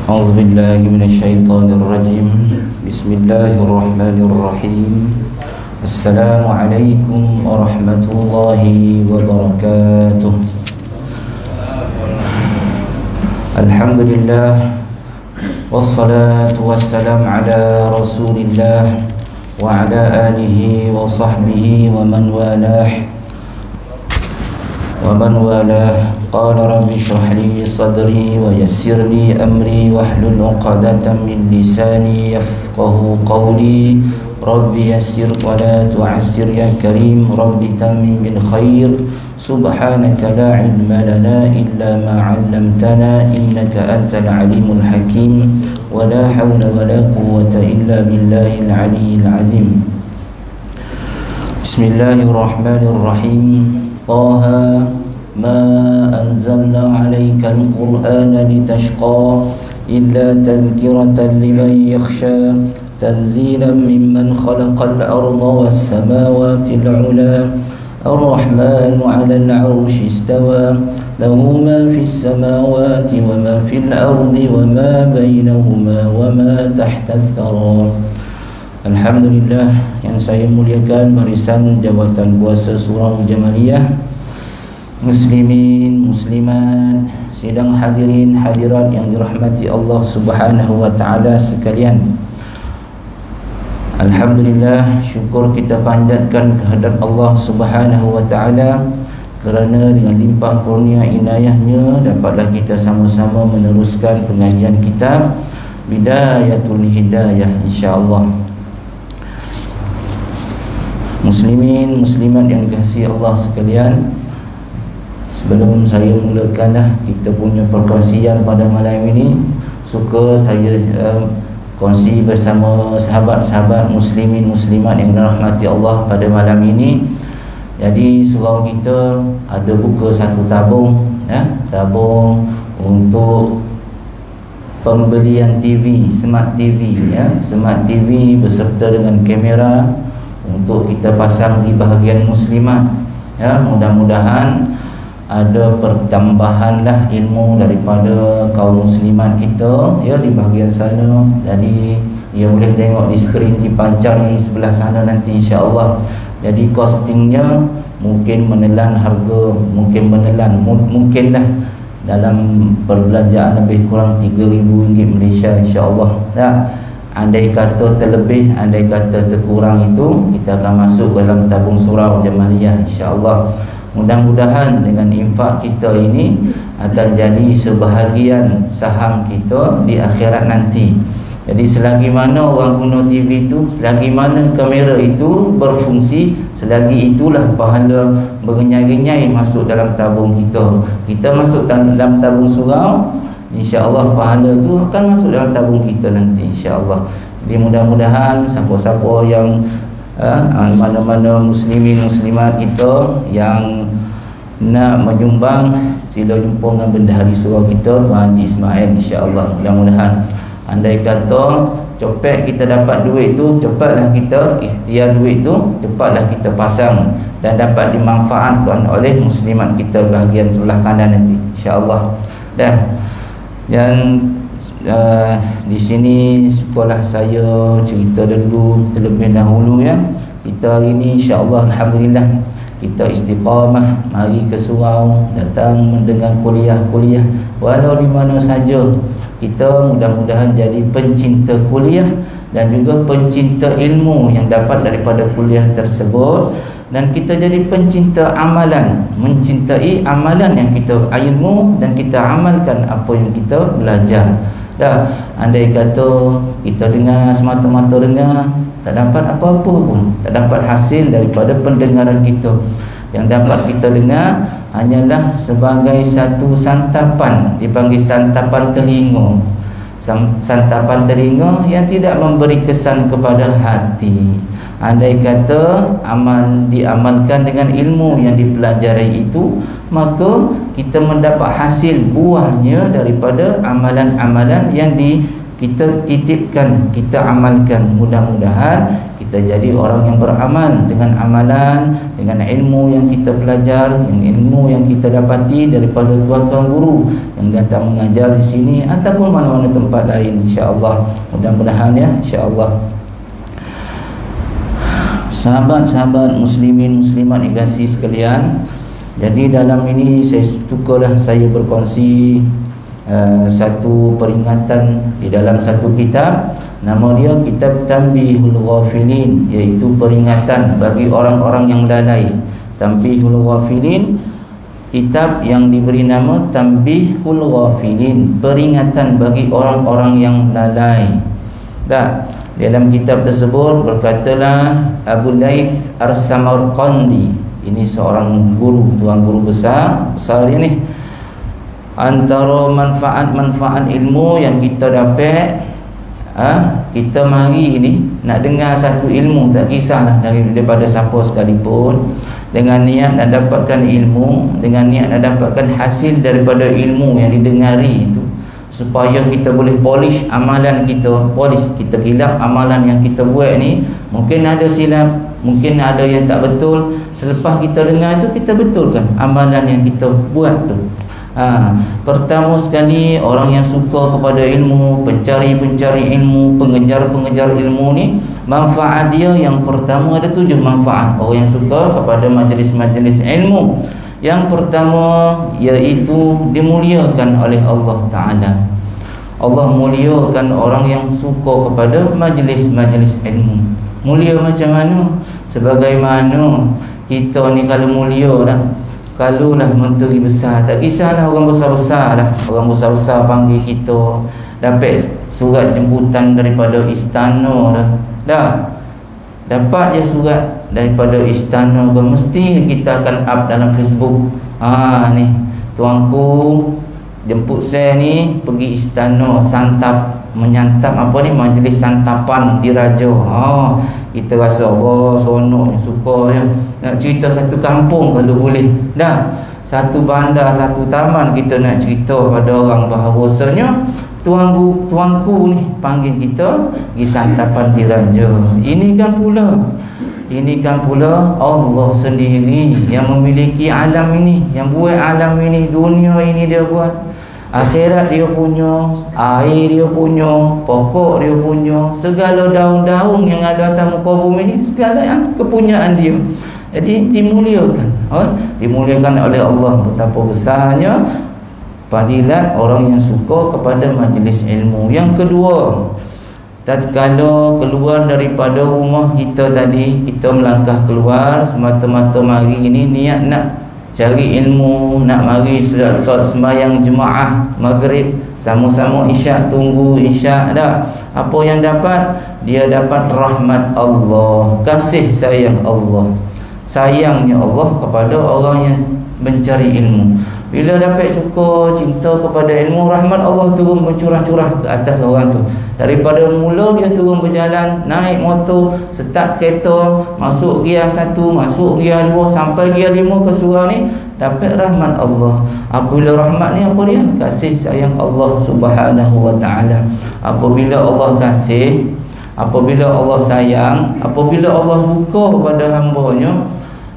أعوذ بالله من الشيطان الرجيم. بسم الله الرحمن الرحيم. السلام عليكم ورحمة الله وبركاته. الحمد لله والصلاة والسلام على رسول الله وعلى آله وصحبه ومن والاه. قال رب اشرح لي صدري ويسر لي أمري واحلل عقدة من لساني يفقه قولي. رب يسر ولا تعسر يا كريم. رب تمم بالخير. سبحانك لا علم لنا إلا ما علمتنا إنك أنت العليم الحكيم. ولا حول ولا قوة إلا بالله العلي العظيم. بسم الله الرحمن الرحيم. طه ما أنزلنا عليك القرآن لتشقى إلا تذكرة لمن يخشى تنزيلا ممن خلق الأرض والسماوات العلى. الرحمن على العرش استوى له ما في السماوات وما في الأرض وما بينهما وما تحت الثرى. Alhamdulillah, yang saya muliakan barisan Jabatan Kuasa Surau Jamaliyah, muslimin, muslimat, sidang hadirin hadirat yang dirahmati Allah Subhanahu wa taala sekalian. Alhamdulillah, syukur kita panjatkan kehadrat Allah Subhanahu wa taala kerana dengan limpah kurnia inayahnya dapatlah kita sama-sama meneruskan pengajian kitab Bidayatul Hidayah, insya-Allah. Muslimin, muslimat yang dikasihi Allah sekalian, sebelum saya mulakanlah kita punya perkongsian pada malam ini, suka saya kongsi bersama sahabat-sahabat muslimin muslimat yang dirahmati Allah pada malam ini. Jadi surau kita ada buka satu tabung, tabung untuk pembelian TV, smart TV, smart TV beserta dengan kamera untuk kita pasang di bahagian muslimat. Mudah-mudahan ada pertambahanlah ilmu daripada kaum muslimat kita di bahagian sana. Jadi ia boleh tengok di skrin dipancar di sebelah sana nanti, insya-Allah. Jadi costingnya mungkin menelan harga, mungkinlah dalam perbelanjaan lebih kurang RM3,000 Malaysia, insya-Allah. Andai kata terlebih, andai kata terkurang, itu kita akan masuk dalam tabung surau Jamaliyah, insya-Allah. Mudah-mudahan dengan infak kita ini akan jadi sebahagian saham kita di akhirat nanti. Jadi selagi mana orang guna TV itu, selagi mana kamera itu berfungsi, selagi itulah pahala berenyai-renyai masuk dalam tabung kita. Kita masuk dalam tabung surau, insya-Allah pahala itu akan masuk dalam tabung kita nanti, insya-Allah. Jadi mudah-mudahan siapa-siapa yang mana-mana muslimin muslimat kita yang nak menyumbang, sila jumpa dengan bendahari surau kita Tuan Haji Ismail, insya-Allah. Mudah-mudahan andai kata cepat kita dapat duit tu, cepatlah kita ikhtiar duit tu, cepatlah kita pasang dan dapat dimanfaatkan oleh muslimat kita bahagian sebelah kanan nanti, insya-Allah. Dan di sini sekolah saya cerita dulu terlebih dahulu kita hari ini insya-Allah, alhamdulillah, kita istiqamah mari ke surau, datang mendengar kuliah walau di mana saja. Kita mudah-mudahan jadi pencinta kuliah dan juga pencinta ilmu yang dapat daripada kuliah tersebut, dan kita jadi pencinta amalan, mencintai amalan yang kita ilmu dan kita amalkan apa yang kita belajar. Andai kata kita dengar semata-mata dengar, tak dapat apa-apa pun, tak dapat hasil daripada pendengaran kita. Yang dapat kita dengar hanyalah sebagai satu santapan, dipanggil santapan telinga. Santapan telinga yang tidak memberi kesan kepada hati. Andai kata diamalkan dengan ilmu yang dipelajari itu, maka kita mendapat hasil buahnya daripada amalan-amalan yang kita titipkan, kita amalkan. Mudah-mudahan kita jadi orang yang beramal dengan amalan dengan ilmu yang kita pelajar, ilmu yang kita dapati daripada tuan-tuan guru yang datang mengajar di sini ataupun mana-mana tempat lain, insya-Allah. Mudah-mudahan ya, insya-Allah. Sahabat-sahabat muslimin muslimat dikasihi sekalian, jadi dalam ini saya berkongsi satu peringatan di dalam satu kitab, nama dia Kitab Tanbihul Ghafilin, iaitu peringatan bagi orang-orang yang lalai. Tanbihul Ghafilin, kitab yang diberi nama Tanbihul Ghafilin, peringatan bagi orang-orang yang lalai. Dalam kitab tersebut berkatalah Abu Laith Ar-Samarqandi, ini seorang guru, tuan guru besar dia ni, antara manfaat-manfaat ilmu yang kita dapat, kita mari ni nak dengar satu ilmu, tak kisahlah daripada siapa sekalipun, dengan niat nak dapatkan ilmu, dengan niat nak dapatkan hasil daripada ilmu yang didengari itu, supaya kita boleh polish amalan kita, kita hilap amalan yang kita buat ni. Mungkin ada silap, mungkin ada yang tak betul. Selepas kita dengar itu, kita betulkan amalan yang kita buat tu. Pertama sekali, orang yang suka kepada ilmu, pencari-pencari ilmu, pengejar-pengejar ilmu ni, manfaat dia yang pertama ada 7 manfaat. Orang yang suka kepada majlis-majlis ilmu, yang pertama iaitu dimuliakan oleh Allah Ta'ala. Allah muliakan orang yang suka kepada majlis-majlis ilmu. Mulia macam mana? Sebagaimana kita ni kalau mulia dah, kalau lah menteri besar, tak kisahlah orang besar-besar dah, orang besar-besar panggil kita, dapat surat jemputan daripada istana dah, dapat je surat daripada istana, mesti kita akan up dalam Facebook. Ni tuanku jemput saya ni pergi istana menyantap majlis santapan di Raja. Kita rasa Allah seronoknya, suka je nak cerita satu kampung kalau boleh, satu bandar, satu taman, kita nak cerita pada orang bahawasanya tuanku ni panggil kita pergi santapan di Raja. Ini kan pula Allah sendiri yang memiliki alam ini, yang buat alam ini, dunia ini dia buat. Akhirat dia punya, air dia punya, pokok dia punya, segala daun-daun yang ada atas muka bumi ini, segala yang kepunyaan dia. Jadi dimuliakan oleh Allah. Betapa besarnya fadilat orang yang suka kepada majlis ilmu. Yang kedua, tatkala keluar daripada rumah kita tadi, kita melangkah keluar semata-mata mari ini niat nak cari ilmu, nak mari solat sembahyang jemaah maghrib, sama-sama isyak, tunggu isyak dah. Apa yang dapat? Dia dapat rahmat Allah, kasih sayang Allah, sayangnya Allah kepada orang yang mencari ilmu. Bila dapat suka, cinta kepada ilmu, rahmat Allah turun mencurah-curah ke atas orang tu. Daripada mula dia turun berjalan, naik motor, start kereta, masuk gear 1, masuk gear 2, sampai gear 5 ke surau ni, dapat rahmat Allah. Apabila rahmat ni apa dia? Kasih sayang Allah Subhanahu wa ta'ala. Apabila Allah kasih, apabila Allah sayang, apabila Allah suka kepada hamba-Nya,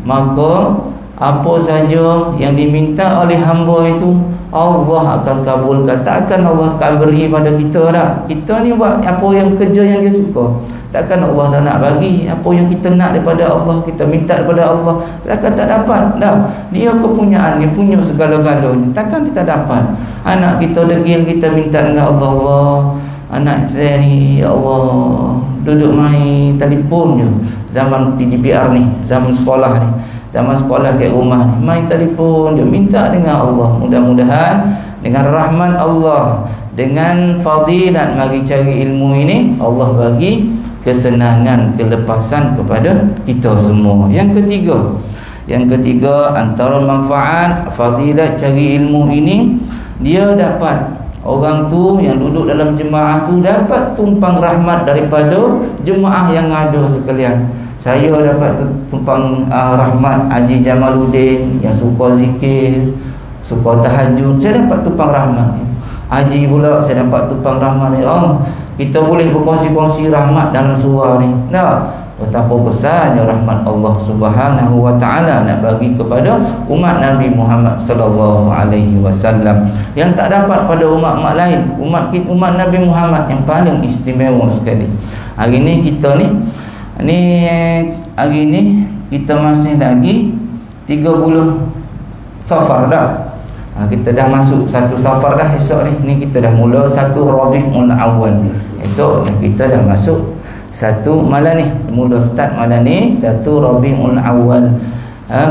maka apa saja yang diminta oleh hamba itu Allah akan kabulkan. Takkan Allah akan beri pada kita dah. Kita ni buat apa yang kerja yang dia suka, takkan Allah tak nak bagi apa yang kita nak daripada Allah, kita minta daripada Allah, takkan tak dapat dah. Dia kepunyaan, dia punya segala-galanya, takkan kita dapat. Anak kita degil, kita minta dengan Allah, Allah anak saya ni ya Allah duduk main telefon je. Zaman PDPR ni, zaman sekolah ni, zaman sekolah kat rumah ni, main telefon je, minta dengan Allah. Mudah-mudahan dengan rahmat Allah, dengan fadilat mari cari ilmu ini, Allah bagi kesenangan, kelepasan kepada kita semua. Yang ketiga antara manfaat fadilat cari ilmu ini, dia dapat, orang tu yang duduk dalam jemaah tu dapat tumpang rahmat daripada jemaah yang ada sekalian. Saya dapat tumpang rahmat Haji Jamaluddin yang suka zikir, suka tahajud, saya dapat tumpang rahmat. Haji pula saya dapat tumpang rahmat ni. Kita boleh berkongsi-kongsi rahmat dalam surau ni. Nah, betapa besarnya rahmat Allah Subhanahu wa taala nak bagi kepada umat Nabi Muhammad sallallahu alaihi wasallam yang tak dapat pada umat-umat lain. Umat Nabi Muhammad yang paling istimewa sekali. Hari ni kita hari ni kita masih lagi 30 Safar dah. Kita dah masuk 1 Safar dah esok ni. Ni kita dah mula 1 Rabiul Awal. Esok kita dah masuk 1 malam ni. Mula start malam ni 1 Rabiul Awal.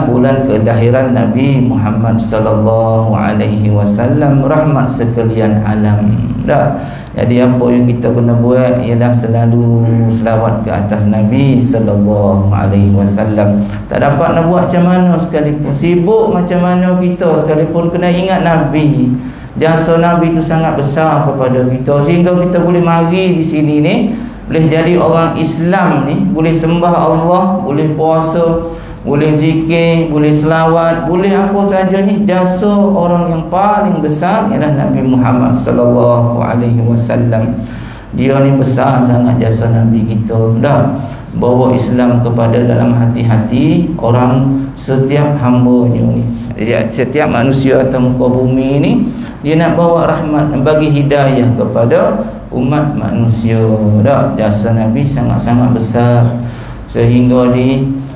Bulan kelahiran Nabi Muhammad sallallahu alaihi wasallam, rahmat sekalian alam. Dah. Jadi apa yang kita kena buat ialah selalu selawat ke atas Nabi sallallahu alaihi wasallam. Tak dapat nak buat macam mana sekalipun, sibuk macam mana kita sekalipun, kena ingat Nabi. Jasa Nabi itu sangat besar kepada kita sehingga kita boleh mari di sini ni, boleh jadi orang Islam ni, boleh sembah Allah, boleh puasa, boleh zikir, boleh selawat, boleh apa saja ni. Jasa orang yang paling besar ialah Nabi Muhammad sallallahu alaihi wasallam. Dia ni besar sangat jasa Nabi kita. Dah bawa Islam kepada dalam hati-hati orang, setiap hamba-Nya ni. Setiap manusia atas muka bumi ni, dia nak bawa rahmat, bagi hidayah kepada umat manusia. Dah jasa Nabi sangat-sangat besar sehingga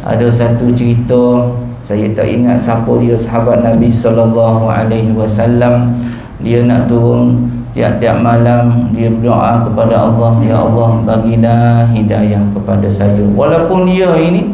ada satu cerita, saya tak ingat siapa dia, sahabat Nabi sallallahu alaihi wasallam. Dia nak turun tiap-tiap malam, dia berdoa kepada Allah, ya Allah bagilah hidayah kepada saya. Walaupun dia ni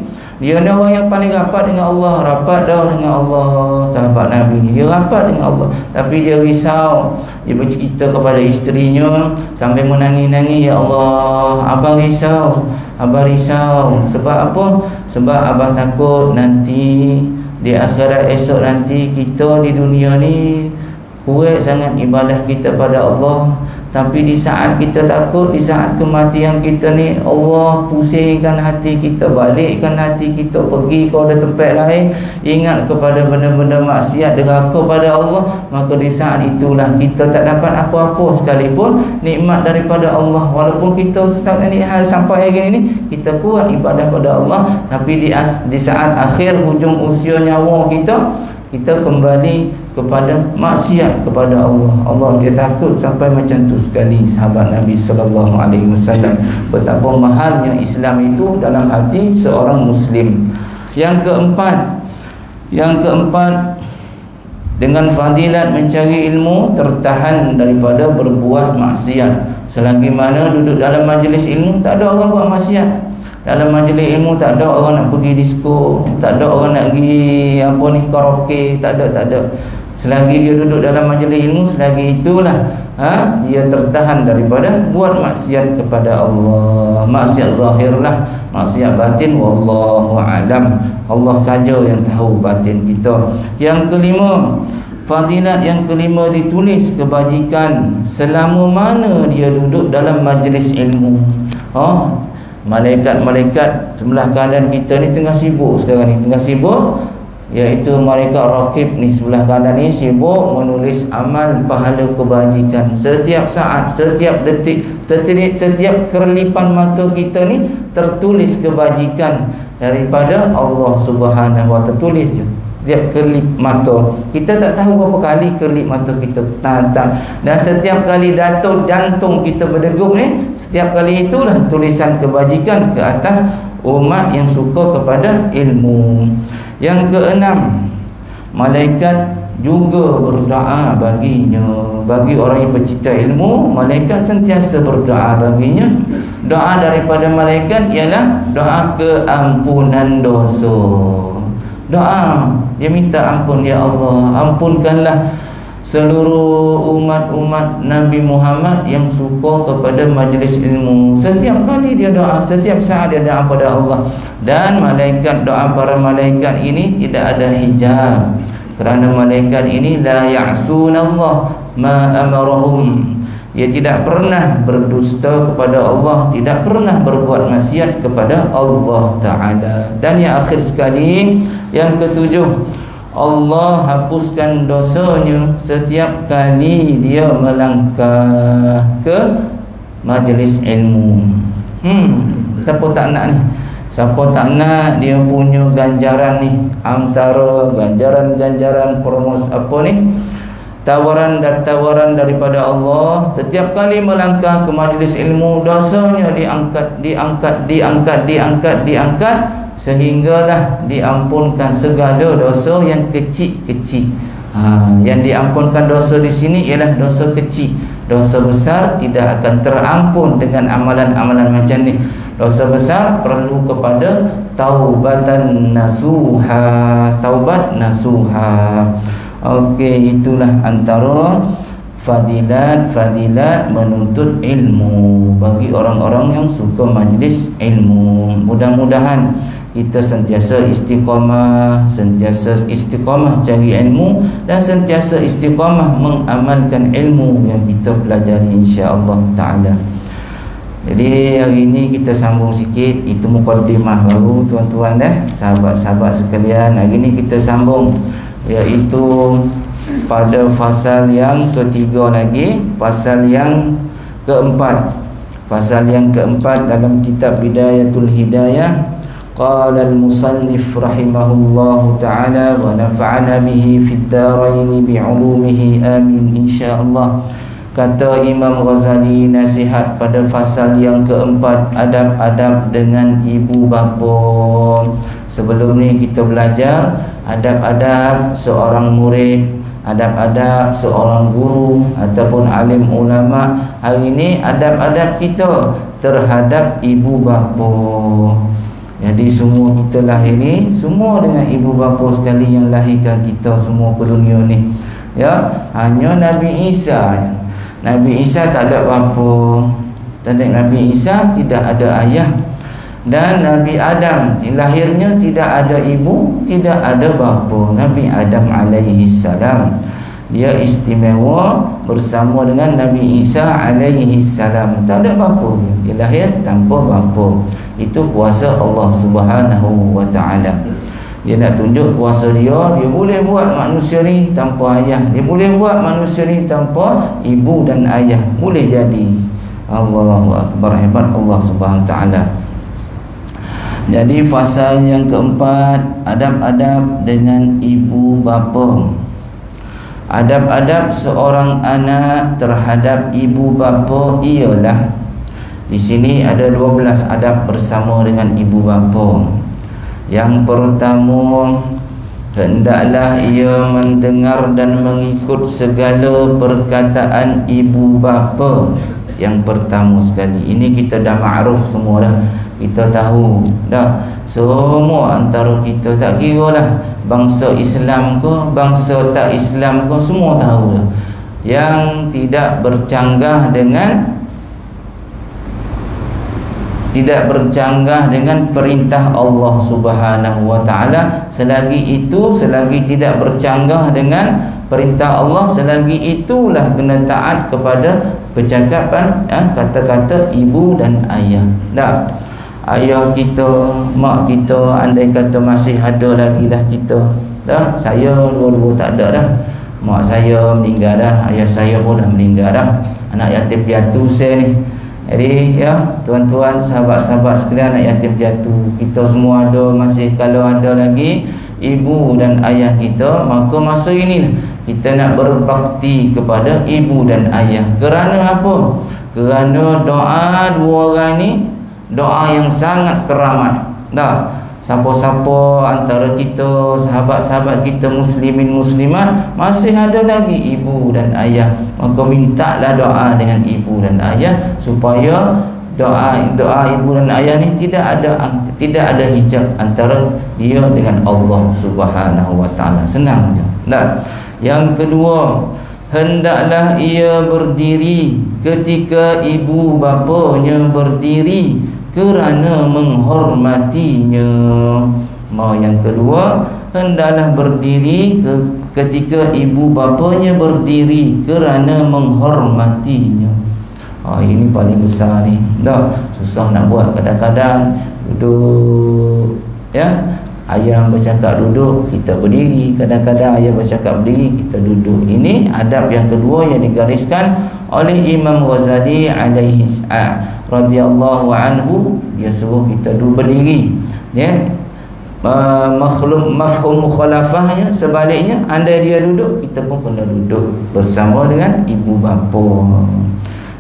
orang yang paling rapat dengan Allah, rapat dah dengan Allah, sahabat Nabi ni, dia rapat dengan Allah, tapi dia risau. Dia bercerita kepada isterinya sampai menangis-nangis, ya Allah, abang risau. Abang risau sebab apa? Sebab abang takut nanti di akhirat esok nanti kita di dunia ni kuat sangat ibadah kita pada Allah, tapi di saat kita takut, di saat kematian kita ni, Allah pusingkan hati kita, balikkan hati kita pergi ke ada tempat lain, ingat kepada benda-benda maksiat, deraka pada Allah, maka di saat itulah kita tak dapat apa-apa sekalipun nikmat daripada Allah. Walaupun kita sampai hari ini kita kuat ibadah pada Allah, tapi di saat akhir hujung usia nyawa kita kembali kepada maksiat kepada Allah. Allah dia takut sampai macam tu sekali sahabat Nabi sallallahu alaihi wasallam. Betapa mahalnya Islam itu dalam hati seorang muslim. Yang keempat, dengan fadilat mencari ilmu, tertahan daripada berbuat maksiat. Selagi mana duduk dalam majlis ilmu, tak ada orang buat maksiat. Dalam majlis ilmu tak ada orang nak pergi disko, tak ada orang nak pergi karaoke, tak ada. Selagi dia duduk dalam majlis ilmu, selagi itulah dia tertahan daripada buat maksiat kepada Allah. Maksiat zahirlah, maksiat batin wallahu alam. Allah saja yang tahu batin kita. Yang kelima, fadilat yang kelima, ditulis kebajikan selama mana dia duduk dalam majlis ilmu. Malaikat sebelah kanan kita ni tengah sibuk sekarang ni, iaitu malaikat rakib ni sebelah kanan ni sibuk menulis amal pahala kebajikan. Setiap saat, setiap detik, setiap kerlipan mata kita ni tertulis kebajikan daripada Allah Subhanahu wa taala. Tertulis je setiap kelip mata. Kita tak tahu berapa kali kelip mata kita tatap, dan setiap kali jantung kita berdegup ni, setiap kali itulah tulisan kebajikan ke atas umat yang suka kepada ilmu. Yang keenam, malaikat juga berdoa baginya. Bagi orang yang pecinta ilmu, malaikat sentiasa berdoa baginya. Doa daripada malaikat ialah doa keampunan dosa. Doa, dia minta ampun, ya Allah, ampunkanlah seluruh umat-umat Nabi Muhammad yang suka kepada majlis ilmu. Setiap kali dia doa, setiap saat dia doa pada Allah. Dan malaikat, doa para malaikat ini tidak ada hijab, kerana malaikat ini la ya'sunallah ma amarahum. Dia tidak pernah berdusta kepada Allah, tidak pernah berbuat maksiat kepada Allah Ta'ala. Dan yang akhir sekali, yang ketujuh, Allah hapuskan dosanya setiap kali dia melangkah ke majlis ilmu. Siapa tak nak ni? Siapa tak nak dia punya ganjaran ni, antara ganjaran-ganjaran promos apa ni, tawaran dan tawaran daripada Allah, setiap kali melangkah ke majlis ilmu, dosanya diangkat, sehinggalah diampunkan segala dosa yang kecil-kecil. Yang diampunkan dosa di sini ialah dosa kecil. Dosa besar tidak akan terampun dengan amalan-amalan macam ni. Dosa besar perlu kepada taubatan nasuha, taubat nasuha. Okey, itulah antara fadilat menuntut ilmu bagi orang-orang yang suka majlis ilmu. Mudah-mudahan kita sentiasa istiqamah cari ilmu dan sentiasa istiqamah mengamalkan ilmu yang kita pelajari, insya-Allah taala. Jadi hari ini kita sambung sikit, itu mukadimah baru tuan-tuan sahabat-sahabat sekalian. Hari ini kita sambung, iaitu pada fasal yang ketiga lagi, fasal yang keempat. Fasal yang keempat dalam kitab Bidayatul Hidayah. Qala al-musannif rahimahullahu ta'ala wa nafa'ana bihi fid darain bi'ulumihi amin insyaallah. Kata Imam Ghazali nasihat pada fasal yang keempat, adab-adab dengan ibu bapa. Sebelum ni kita belajar adab-adab seorang murid, adab-adab seorang guru ataupun alim ulama. Hari ini adab-adab kita terhadap ibu bapa. Jadi semua kita lahir ni semua dengan ibu bapa sekali yang lahirkan kita semua ke dunia ni. Ya, hanya Nabi Isa. Nabi Isa tak ada bapa. Nabi Isa tidak ada ayah. Dan Nabi Adam lahirnya tidak ada ibu, tidak ada bapa. Nabi Adam alaihi salam, dia istimewa bersama dengan Nabi Isa alaihi salam. Tak ada bapa dia. Dia lahir tanpa bapa. Itu kuasa Allah Subhanahu wa taala. Dia nak tunjuk kuasa dia boleh buat manusia ni tanpa ayah, dia boleh buat manusia ni tanpa ibu dan ayah, boleh jadi. Allahu akbar, hebat Allah Subhanahu wa taala. Jadi fasal yang keempat, adab-adab dengan ibu bapa. Adab-adab seorang anak terhadap ibu bapa ialah, di sini ada 12 adab bersama dengan ibu bapa. Yang pertama, hendaklah ia mendengar dan mengikut segala perkataan ibu bapa. Yang pertama sekali, ini kita dah ma'ruf semua dah. Kita tahu dah, semua antara kita, tak kira lah bangsa Islam ke, bangsa tak Islam ke, semua tahu dah. Yang tidak bercanggah dengan perintah Allah Subhanahu wa taala, selagi tidak bercanggah dengan perintah Allah, selagi itulah kena taat kepada percakapan kata-kata ibu dan ayah. Dah, ayah kita, mak kita, andai kata masih ada lagi lah kita. Dah, saya dua-dua tak ada dah. Mak saya meninggal dah, ayah saya pun dah meninggal dah. Anak yatim piatu saya ni. Jadi ya, tuan-tuan, sahabat-sahabat sekalian, anak yatim piatu kita semua ada, masih kalau ada lagi ibu dan ayah kita, maka masa inilah kita nak berbakti kepada ibu dan ayah. Kerana apa? Kerana doa dua orang ni doa yang sangat keramat. Dah, siapa-siapa antara kita, sahabat-sahabat kita muslimin muslimat masih ada lagi ibu dan ayah, maka mintalah doa dengan ibu dan ayah supaya doa ibu dan ayah ni tidak ada hijab antara dia dengan Allah Subhanahu wa taala. Senang je. Dan yang kedua, hendaklah ia berdiri ketika ibu bapanya berdiri kerana menghormatinya. Yang kedua, hendaklah berdiri ketika ibu bapanya berdiri kerana menghormatinya. Ini paling besar ni. Dah, susah nak buat kadang-kadang duduk ya. Ayah bercakap duduk, kita berdiri. Kadang-kadang ayah bercakap berdiri, kita duduk. Ini adab yang kedua yang digariskan oleh Imam Ghazali alaihi radhiyallahu anhu. Dia suruh kita duduk berdiri. Ya. Mafhum mukhalafahnya sebaliknya, andai dia duduk, kita pun kena duduk bersama dengan ibu bapa.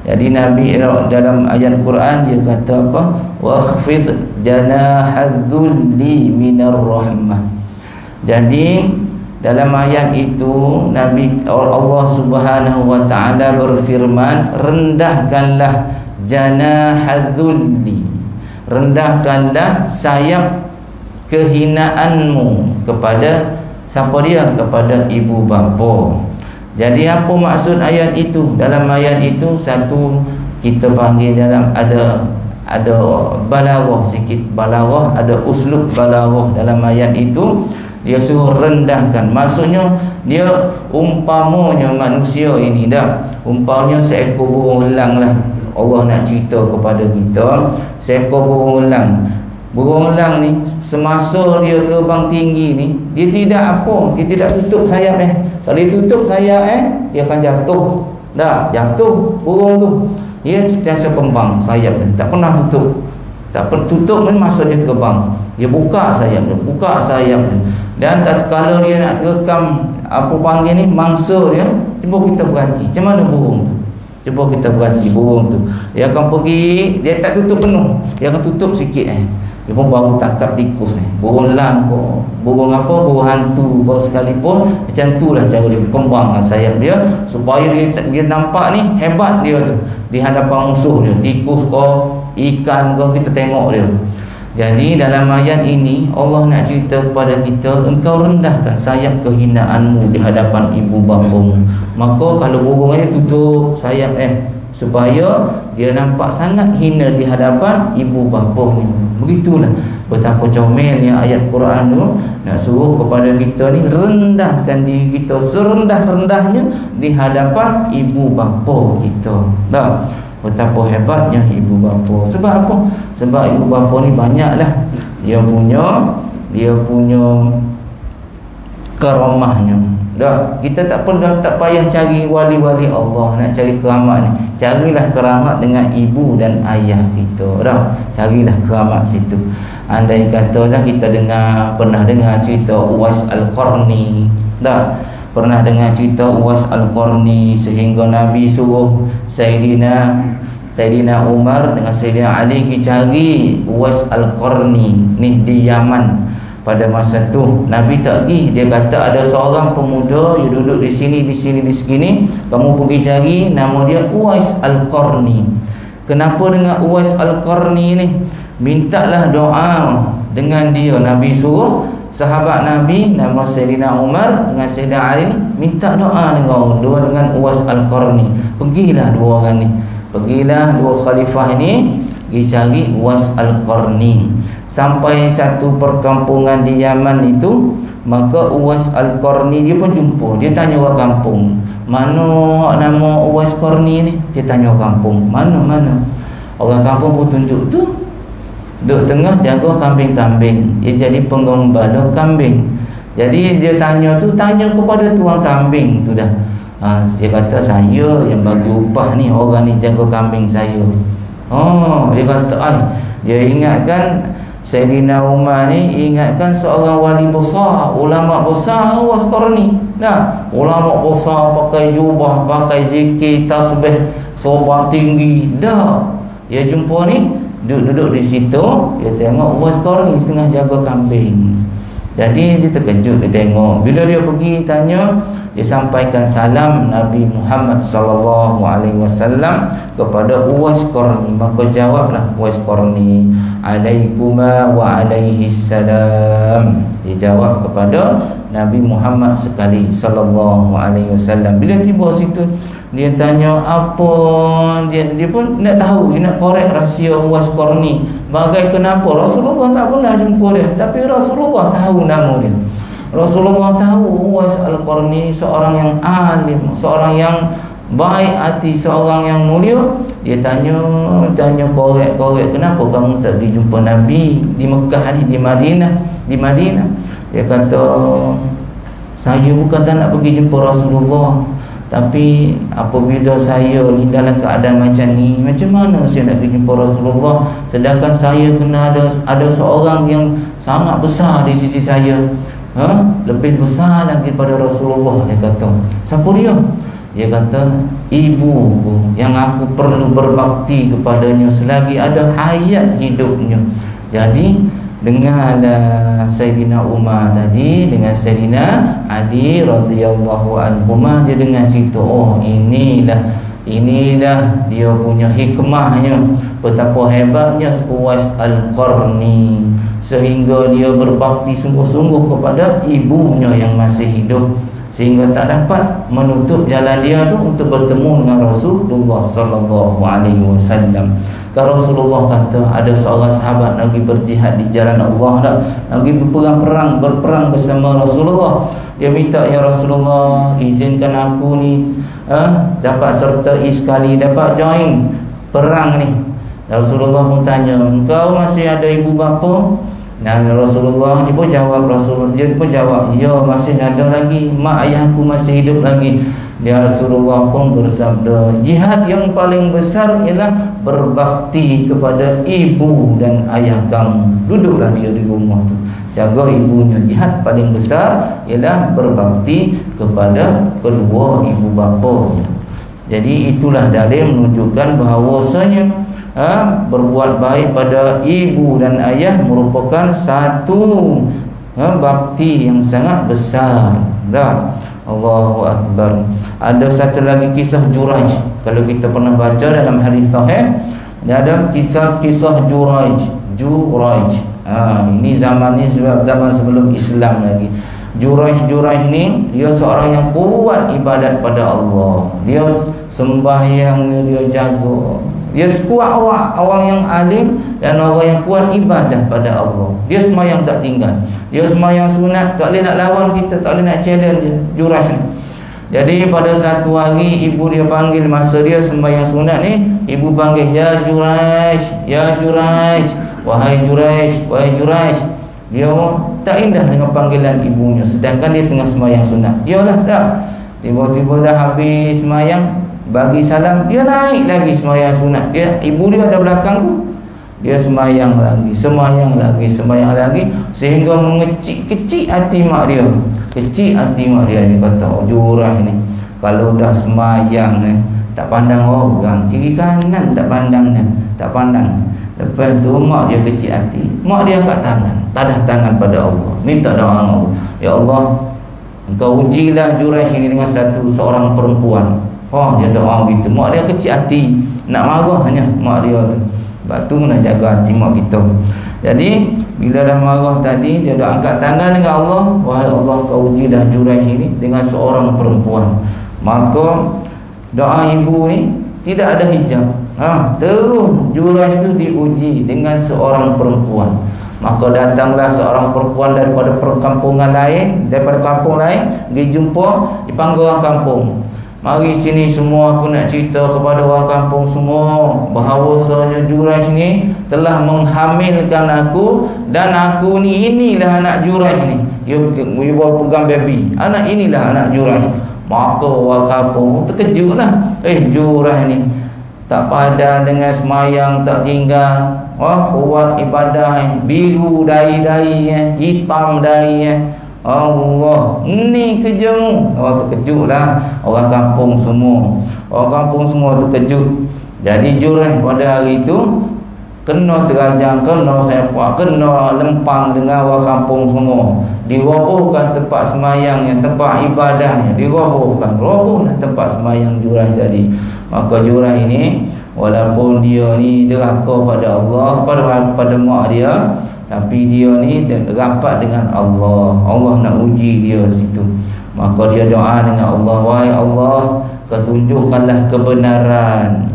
Jadi Nabi dalam ayat Quran dia kata apa? Wakhfid janahadzulli minar rahmah. Jadi dalam ayat itu Nabi Allah Subhanahu wa taala berfirman, rendahkanlah janahadzulli, rendahkanlah sayap kehinaanmu kepada siapa dia? Kepada ibu bapa. Jadi apa maksud ayat itu? Dalam ayat itu satu, kita panggil dalam ada balaghah sikit, balaghah, ada uslub balaghah dalam ayat itu. Dia suruh rendahkan. Maksudnya dia umpamanya manusia ini dah, umpamanya seekor burung elang lah. Allah nak cerita kepada kita seekor burung elang. Burung elang ni semasa dia terbang tinggi ni, dia tidak apa, dia tidak tutup sayap Kalau dia tutup sayap dia akan jatuh. Dah jatuh burung tu. Dia sentiasa kembang sayap dia, tak pernah tutup. Tak pernah tutup ni masa dia terbang. Dia buka sayap dia, buka sayap dia. Dan tatkala dia nak terekam apa panggil ni mangsa dia, cuba kita perhati macam mana burung tu. Cuba kita perhati burung tu. Dia akan pergi, dia tak tutup penuh. Dia akan tutup sikit Dia pun baru tangkap tikus ni. Burung elang kau, burung apa, burung hantu kau sekalipun, macam itulah cara dia kembangkan sayap dia supaya dia nampak ni hebat dia tu di hadapan musuh dia, tikus kau, ikan kau, kita tengok dia. Jadi dalam ayat ini Allah nak cerita kepada kita, engkau rendahkan sayap kehinaanmu di hadapan ibu bapamu. Maka kalau burung dia tutup sayap supaya dia nampak sangat hina di hadapan ibu bapanya. Begitulah betapa comelnya ayat Quran tu nak suruh kepada kita ni rendahkan diri kita serendah-rendahnya di hadapan ibu bapa kita. Dah betapa hebatnya ibu bapa. Sebab apa? Sebab ibu bapa ni banyaklah dia punya karamahnya. Dah, kita tak payah cari wali-wali Allah nak cari keramat ni. Carilah keramat dengan ibu dan ayah kita. Dah, carilah keramat situ. Andai kata dah kita pernah dengar cerita Uwais Al-Qarni. Dah, pernah dengar cerita Uwais Al-Qarni sehingga Nabi suruh Sayyidina Umar dengan Sayyidina Ali pergi cari Uwais Al-Qarni ni di Yaman. Pada masa tu Nabi tak pergi, dia kata ada seorang pemuda yang duduk di sini, kamu pergi cari, nama dia Uwais Al-Qarni. Kenapa dengan Uwais Al-Qarni ni? Mintalah doa dengan dia. Nabi suruh sahabat Nabi nama Sayyidina Umar dengan Sayyidina Ali ni minta doa dengan Uwais Al-Qarni. Pergilah dua orang ni, pergilah dua khalifah ini pergi cari Uwais Al-Qarni. Sampai satu perkampungan di Yaman itu, maka Uwais Al-Qarni dia pun jumpa. Dia tanya orang kampung, mana nama Uwais Qarni ni? Dia tanya orang kampung, mana? Orang kampung pun tunjuk tu, duduk tengah jaga kambing-kambing. Dia jadi penggembala kambing. Jadi dia tanya kepada tuan kambing tu dah. Dia kata saya yang bagi upah ni, orang ni jaga kambing saya. Dia kata dia ingatkan Sayyidina Umar ni ingatkan seorang wali besar, ulama besar Uwais Qarni. Nah, ulama besar pakai jubah, pakai zikir, tasbih, sopan tinggi. Dah, dia jumpa ni duduk di situ, dia tengok Uwais Qarni tengah jaga kambing. Jadi dia terkejut, dia tengok. Bila dia pergi tanya, dia sampaikan salam Nabi Muhammad sallallahu alaihi wasallam kepada Uwais Qarni. Maka jawablah Uwais Qarni, alaikuma wa alaihi salam. Dia jawab kepada Nabi Muhammad sekali sallallahu alaihi wasallam. Bila tiba situ, dia tanya apa, dia pun nak tahu, dia nak korek rahsia Uwais Qarni. Bagai kenapa Rasulullah tak pernah jumpa dia, tapi Rasulullah tahu nama dia. Rasulullah tahu Uwais Al-Qarni seorang yang alim, seorang yang baik hati seorang yang mulia. Dia tanya korek, kenapa kamu tak pergi jumpa Nabi di Mekah ni, di Madinah? Dia kata, saya bukan tak nak pergi jumpa Rasulullah, tapi apabila saya ni dalam keadaan macam ni, macam mana saya nak pergi jumpa Rasulullah, sedangkan saya kena ada seorang yang sangat besar di sisi saya, lebih besar lagi daripada Rasulullah. Dia kata, siapa dia? Dia kata, ibuku yang aku perlu berbakti kepadanya selagi ada hayat hidupnya. Jadi dengarlah Sayyidina Umar tadi dengan Sayyidina Ali radhiyallahu anhuma, dia dengar cerita, oh inilah dia punya hikmahnya, betapa hebatnya Uwais Al-Qarni sehingga dia berbakti sungguh-sungguh kepada ibunya yang masih hidup, sehingga tak dapat menutup jalan dia tu untuk bertemu dengan Rasulullah sallallahu alaihi wasallam. Kalau Rasulullah kata ada seorang sahabat nak pergi berjihad di jalan Allah, nak pergi berperang bersama Rasulullah. Dia minta, ya Rasulullah, izinkan aku ni dapat sertai sekali, dapat join perang ni. Rasulullah pun tanya, engkau masih ada ibu bapa? Dan Rasulullah dia pun jawab, ya masih ada lagi, mak ayahku masih hidup lagi. Dia Rasulullah pun bersabda, jihad yang paling besar ialah berbakti kepada ibu dan ayah kamu. Duduklah dia di rumah tu, jaga ibunya. Jihad paling besar ialah berbakti kepada kedua ibu bapa. Jadi itulah dalil menunjukkan bahawasanya berbuat baik pada ibu dan ayah merupakan satu bakti yang sangat besar. Allahu Akbar. Ada satu lagi kisah Juraij. Kalau kita pernah baca dalam hadis sahih, ada kisah Juraij. Ini zaman sebelum Islam lagi. Juraij ni dia seorang yang kuat ibadat pada Allah. Dia sembahyang, dia jaga. Dia kuat orang yang alim dan orang yang kuat ibadah pada Allah. Dia sembahyang tak tinggal. Dia sembahyang sunat, tak boleh nak lawan kita, tak boleh nak challenge dia, Juraij ni. Jadi pada satu hari ibu dia panggil, masa dia sembahyang sunat ni, ibu panggil, ya Juraij, wahai Juraij. Dia tak indah dengan panggilan ibunya, sedangkan dia tengah sembahyang sunat. Yalah dah. Tiba-tiba dah habis sembahyang, bagi salam, dia naik lagi sembahyang sunat. Ibu dia ada belakang tu, dia sembahyang lagi, sehingga mengecil hati mak dia. Dia kata, Juraij ni kalau dah sembahyang tak pandang orang, kiri kanan tak pandang. Lepas tu mak dia kecil hati, mak dia angkat tangan, tadah tangan pada Allah, minta doa dengan Allah, ya Allah, engkau ujilah Juraij ini dengan seorang perempuan. Dia doa begitu. Mak dia kecil hati, nak marah hanya mak dia tu. Sebab tu nak jaga hati mak kita. Jadi bila dah marah tadi, dia dah angkat tangan dengan Allah, wahai Allah, kau ujilah Juraij ini dengan seorang perempuan. Maka doa ibu ni tidak ada hijab. Terus Juraij tu diuji dengan seorang perempuan. Maka datanglah seorang perempuan daripada kampung lain, pergi jumpa, dipanggil orang kampung. Mari sini semua, aku nak cerita kepada orang kampung semua bahawasanya Juraij ni telah menghamilkan aku, dan aku ni inilah anak Juraij ni. Dia bawa pegang baby, anak inilah anak Juraij. Maka orang kampung terkejutlah. Juraij ni tak padan dengan semayang, tak tinggal, kuat ibadah, biru dahi-dahi, hitam dahi. Allah, ni kerjamu. Terkejutlah orang kampung semua terkejut. Jadi Juraij pada hari itu kena terajang, kena sepak, kena lempang dengan orang kampung semua. Dirobohkan tempat semayangnya, tempat ibadahnya, robohlah tempat semayang Juraij tadi. Maka Juraij ini, walaupun dia ni derhaka pada Allah, pada mak dia, tapi dia ni rapat dengan Allah. Allah nak uji dia situ. Maka dia doa dengan Allah, wahai Allah, ketunjukkanlah kebenaran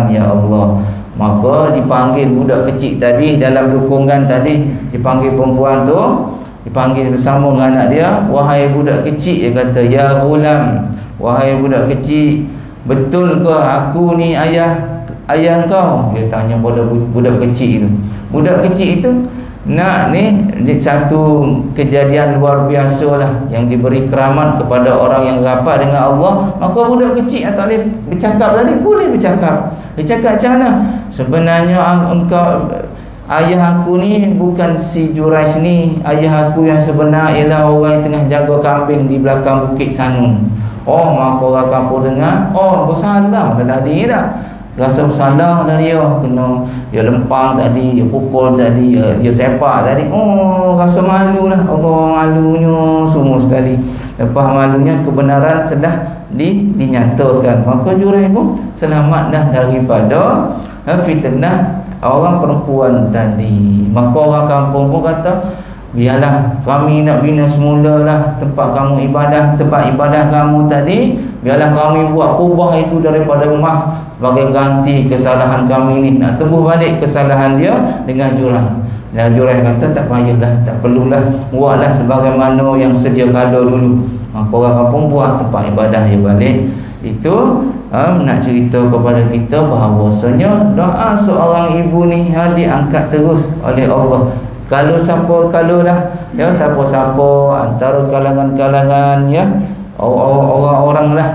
ya Allah. Maka dipanggil budak kecil tadi dalam dukungan tadi, dipanggil perempuan tu, panggil bersama dengan anak dia, wahai budak kecil, dia kata, ya ghulam, wahai budak kecil, betul ke aku ni ayah kau? Dia tanya pada budak kecil itu. Budak kecil itu nak ni satu kejadian luar biasa lah yang diberi keramat kepada orang yang rapat dengan Allah. Maka budak kecil tak boleh bercakap tadi, boleh bercakap. Dia cakap macam mana? Sebenarnya engkau, ayah aku ni bukan si Juraish ni. Ayah aku yang sebenar ialah orang yang tengah jaga kambing di belakang Bukit Sanun. Oh, maka orang kampung dengar, oh bersalah dah tadi dah. Rasa bersalah dah dia, kena dia lempang tadi, dia pukul tadi, dia sepak tadi. Oh, rasa malu lah. Allah, malunya semua sekali. Lepas malunya, kebenaran telah dinyatakan. Maka Juraish pun selamat dah daripada fitnah orang perempuan tadi. Maka orang kampung pun kata, biarlah kami nak bina semulalah tempat kamu ibadah, tempat ibadah kamu tadi. Biarlah kami buat kubah itu daripada emas sebagai ganti kesalahan kami ni. Nak tebus balik kesalahan dia dengan Juraish. Dan Juraish kata, tak payahlah, tak perlulah, buatlah sebagaimana yang sedia kala dulu. Maka orang kampung buat tempat ibadah dia balik. Itu nak cerita kepada kita bahawasanya doa seorang ibu ni diangkat terus oleh Allah. Kalau dah ya, siapa-siapa antara kalangan-kalangan ya, orang-orang lah,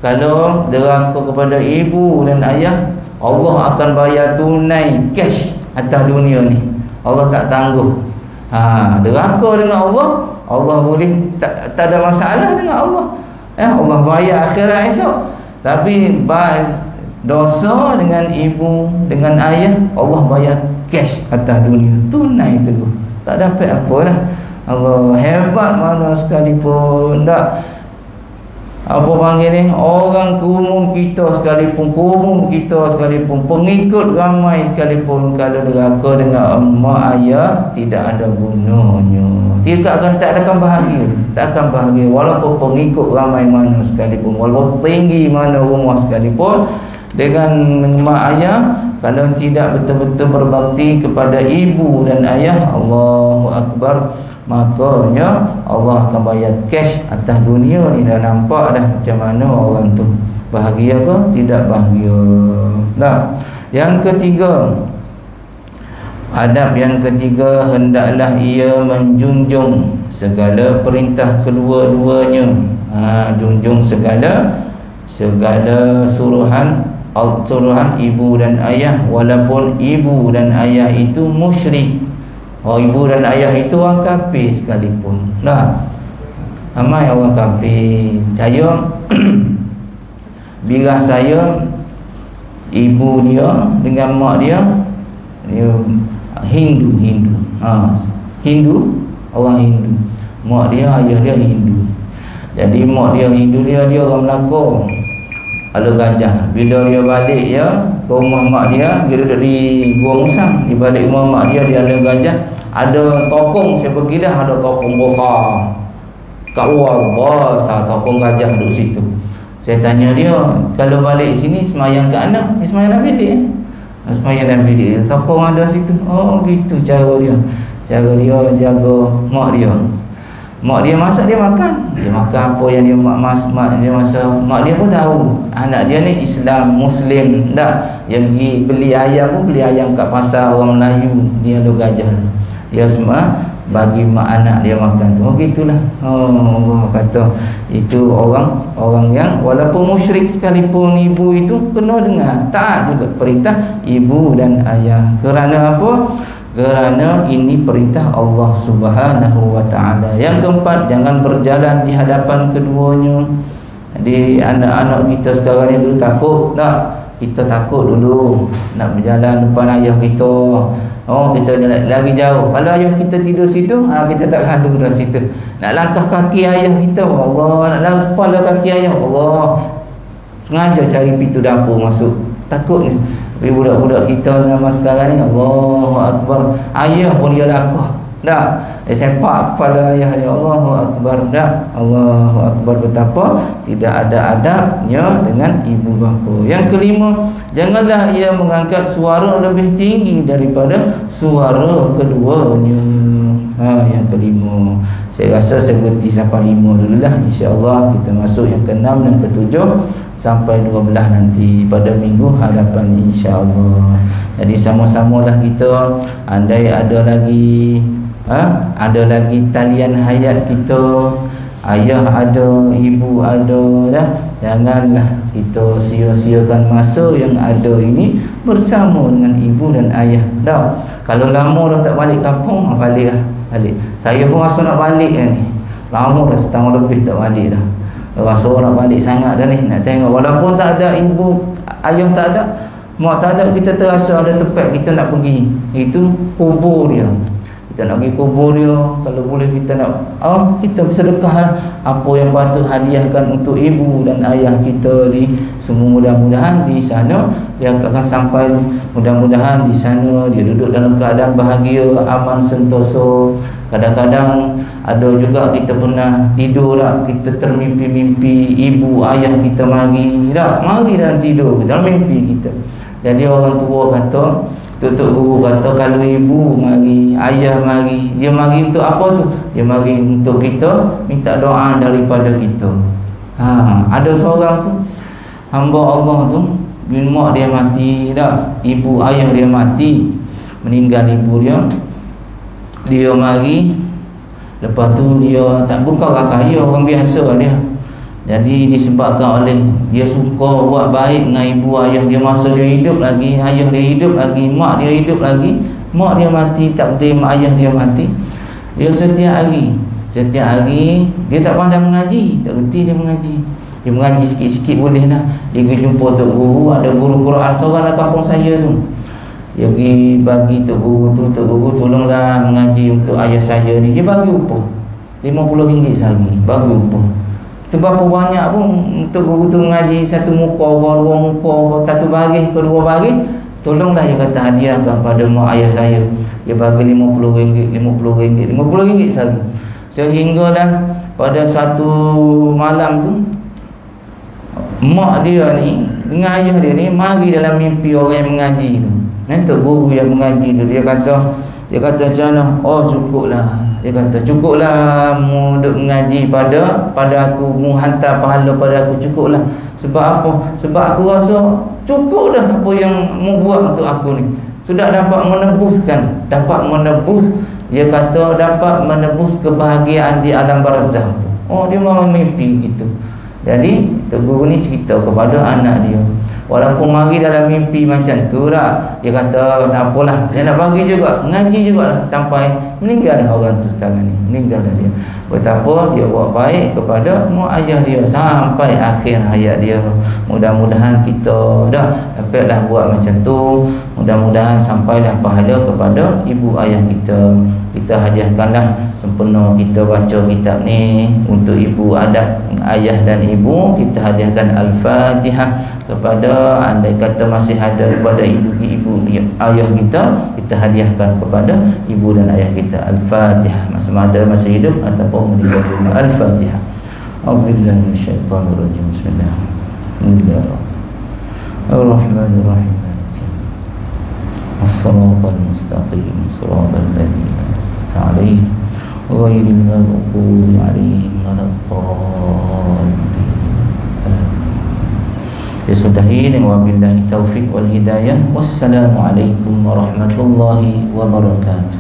kalau deraka kepada ibu dan ayah, Allah akan bayar tunai cash atas dunia ni. Allah tak tangguh. Deraka dengan Allah, Allah boleh tak ada masalah dengan Allah. Allah bayar akhirat esok. Tapi dosa dengan ibu, dengan ayah, Allah bayar cash atas dunia, tunai terus. Tak dapat apa lah. Allah hebat mana sekalipun. Tak apa panggil ni, orang kumum kita sekalipun, pengikut ramai sekalipun, kalau deraka dengan emak ayah, tidak ada gunanya. Tak akan bahagia. Tak akan bahagia walaupun pengikut ramai mana sekalipun, walaupun tinggi mana rumah sekalipun. Dengan emak ayah, kalau tidak betul-betul berbakti kepada ibu dan ayah, Allahu Akbar, makanya Allah akan bayar cash atas dunia ni. Dah nampak dah macam mana orang tu, bahagia ke tidak bahagia. Nah, yang ketiga, adab yang ketiga, hendaklah ia menjunjung segala perintah kedua-duanya. Junjung segala suruhan ibu dan ayah, walaupun ibu dan ayah itu musyrik. Ibu dan ayah itu orang kafir sekalipun. Ramai orang kafir. Saya bila saya, ibu dia dengan mak dia Hindu. Orang Hindu. Mak dia, ayah dia Hindu. Jadi mak dia Hindu, dia orang Melaka, Alur Gajah. Bila dia balik ke rumah mak dia duduk di Gua Musang. Di balik rumah mak dia di Alur Gajah ada tokong. Saya pergi dah, ada tokong besar kat luar, besar tokong gajah duduk situ. Saya tanya dia, kalau balik sini semayang kat mana? Dia semayang dalam bilik. Semayang dalam bilik, tokong ada situ. Oh gitu cara dia jaga mak dia. Mak dia masak, dia makan. Dia makan apa yang dia masak. Mak dia pun tahu anak dia ni Islam, Muslim. Tak, yang pergi beli ayam pun beli ayam kat pasar orang Melayu di Alur Gajah tu. Dia semua bagi mak anak dia makan tu. Oh gitulah. Allah kata itu orang yang walaupun musyrik sekalipun, ibu itu kena dengar, taat juga perintah ibu dan ayah. Kerana apa? Kerana ini perintah Allah Subhanahu wa ta'ala. Yang keempat, jangan berjalan di hadapan keduanya. Jadi anak-anak kita sekarang ni dulu takut. Tak, kita takut dulu nak berjalan depan ayah kita. Kita lari jauh. Kalau ayah kita tidur situ, kita tak lalu dah situ. Nak langkah kaki ayah kita, Allah. Nak lampau kaki ayah, Allah. Sengaja cari pintu dapur masuk. Takutnya. Tapi budak-budak kita zaman sekarang ni, Allahu Akbar, ayah pun dia lakah. Tak, dia sepak kepala ayah dia. Allahu Akbar. Tak, Allahu Akbar, betapa tidak ada adabnya dengan ibu bapa. Yang kelima, janganlah ia mengangkat suara lebih tinggi daripada suara keduanya. Yang kelima. Saya rasa saya berhenti sampai 5 dululah. InsyaAllah kita masuk yang ke-6 dan ke-7 sampai 12 nanti pada minggu hadapan, insyaAllah. Jadi sama-samalah kita, andai ada lagi talian hayat kita, ayah ada, ibu ada dah, janganlah kita sia-siakan masa yang ada ini bersama dengan ibu dan ayah. Dah, kalau lama dah tak balik kampung, balik. Saya pun rasa nak balik ni. Lama dah, setahun lebih tak balik dah. Rasa nak balik sangat dah ni, nak tengok. Walaupun tak ada ibu, ayah tak ada, mak tak ada, kita terasa ada tempat kita nak pergi. Itu kubur dia. Kita nak pergi kubur dia. Kalau boleh kita nak kita bersedekah lah. Apa yang patut hadiahkan untuk ibu dan ayah kita ni, semua mudah-mudahan di sana dia akan sampai. Mudah-mudahan di sana dia duduk dalam keadaan bahagia, aman, sentosa. Kadang-kadang ada juga kita pernah tidur tak, kita termimpi-mimpi ibu ayah kita mari dalam tidur, dalam mimpi kita. Jadi orang tua kata, tutup guru kata, kalau ibu mari, ayah mari, dia mari untuk apa tu? Dia mari untuk kita minta doa daripada kita. Ada seorang tu, hamba Allah tu, bila mak dia mati dah, ibu ayah dia mati, meninggal ibu dia mari, lepas tu dia tak, bukan orang kaya, orang biasa dia. Jadi disebabkan oleh dia suka buat baik dengan ibu ayah dia masa dia hidup lagi, ayah dia hidup lagi, mak dia hidup lagi. Mak dia mati, takdir mak ayah dia mati, dia setiap hari dia tak pandai mengaji, tak reti dia mengaji. Dia mengaji sikit-sikit boleh lah. Dia pergi jumpa Tok Guru, ada guru Quran seorang dalam kampung saya tu. Dia pergi bagi Tok Guru tu, Tok Guru tolonglah mengaji untuk ayah saya ni. Dia bagi upah RM50 sehari, bagi upah. Berapa banyak pun Tok Guru tu mengaji, satu muka, dua muka, satu baris, kedua baris. Tolonglah, dia kata, hadiahkan pada mak ayah saya. Dia bagi RM50 sehari. Sehingga dah pada satu malam tu, mak dia ni dengan ayah dia ni mari dalam mimpi orang yang mengaji tu. Tok Guru yang mengaji tu, dia kata macam mana? Cukuplah. Dia kata, cukuplah mu duk mengaji pada aku, mu hantar pahala pada aku, cukuplah. Sebab apa? Sebab aku rasa cukup dah apa yang mu buat untuk aku ni. Sudah dapat menebus. Dia kata dapat menebus kebahagiaan di alam barzah tu. Dia mau mimpi gitu. Jadi Tok Guru ni cerita kepada anak dia, walaupun mari dalam mimpi macam tu dah, dia kata tak apalah, saya nak bagi juga, ngaji jugalah, sampai meninggal dah orang tu sekarang ni, meninggal dah dia. Betapa dia buat baik kepada mak ayah dia sampai akhir hayat dia. Mudah-mudahan kita dapatlah buat macam tu. Mudah-mudahan sampailah pahala kepada ibu ayah kita. Kita hadiahkanlah sempena kita baca kitab ni untuk ibu adab ayah dan ibu. Kita hadiahkan Al-Fatihah kepada, andai kata masih ada kepada ibu ayah kita, kita hadiahkan kepada ibu dan ayah kita Al-Fatihah, sama ada masih hidup ataupun meninggal dunia. Al-Fatihah. A'udzubillahi minasyaitonirrajim. Bismillahirrahmanirrahim. As-siratal mustaqim, siratal ladzina an'amta 'alaihim ghairil maghdubi 'alaihim waladdallin. Disudahi dengan wabillahi taufiq wal hidayah. Wassalamualaikum warahmatullahi wabarakatuh.